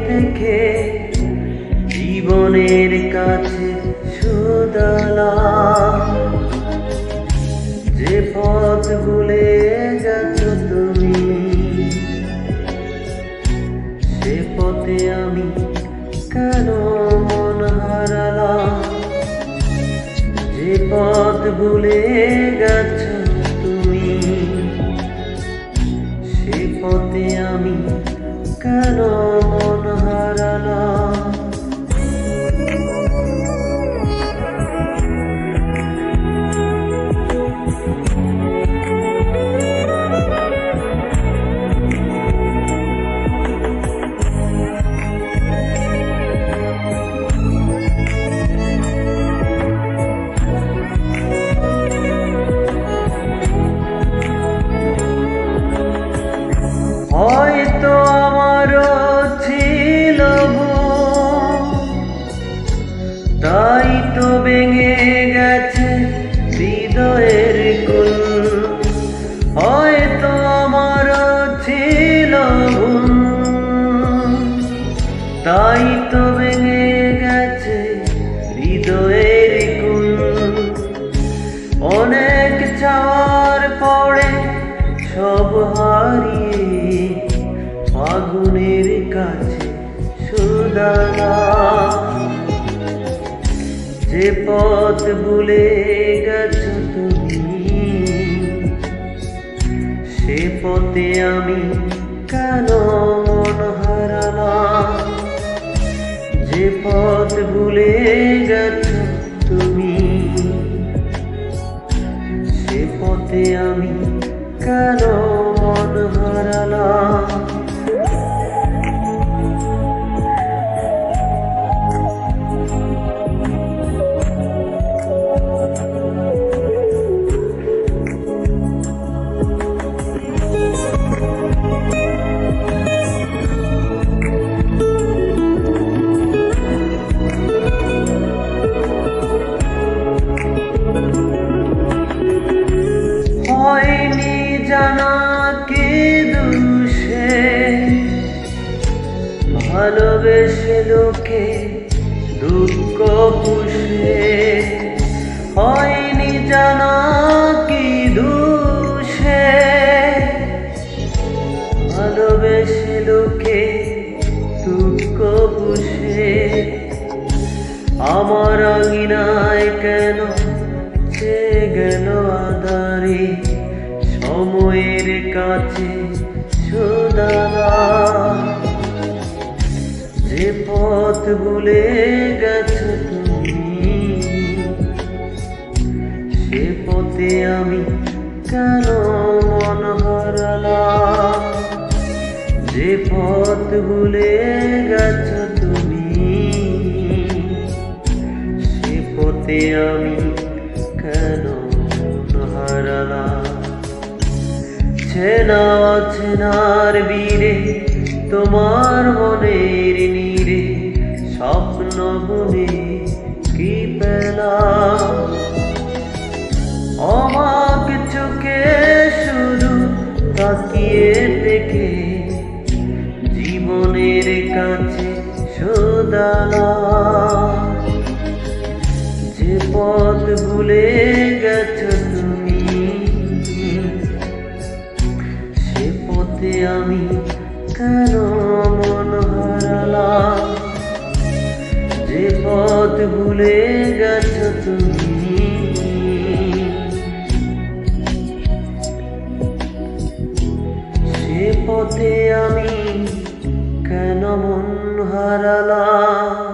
থেকে জীবনের কাছে শুধালাম, যে পথ ভুলে গেছো তুমি, সে পথে আমি কেন মন হারালাম। যে পথ ভুলে গেছো তুমি, সে পথে আমি কেন মন হারালাম। হয়তো আমারও ছিল ভুল, তাই তো ভেঙে গেছে হৃদয়ের কুল। হয়তো আমারও ছিল ভুল, তাই তো ভেঙে গেছে হৃদয়ের কুল। অনেক চাওয়ার পরে সব হারিয়ে আগুনের কাছে শুধালাম, যে পথ ভুলে গেছো তুমি, সে পথে আমি কেন মন হারালাম। যে পথ ভুলে গেছো তুমি, সে পথে আমি কেন মন হারালাম। হয়নি জানা কি দুষে, ভালোবেসে লোকে দুঃখ পুষে। হয়নি জানা কি দুষে, ভালোবেসে লোকে দুঃখ পুষে। আমার আঙিনায় কেন চেয়ে গেল আধারে, সময়ের কাছে শুধালাম, যে পথ ভুলে গেছো তুমি, সে পথে আমি কেন মন হারালাম। যে পথ ভুলে গেছো তুমি, সে পথে আমি কেন মন হারালাম। চেনা অচেনার বীরে তোমার মনের নীরে স্বপ্ন বুনে কি পেলাম। অবাক চোখে শুধু তাকিয়ে দেখে জীবনের কাছে শুধালাম, যে পথ ভুলে গেছো তুমি, সে পথে আমি কেন মন হারালাম। যে পথ ভুলে গেছো তুমি, সে পথে আমি কেন মন হারালাম।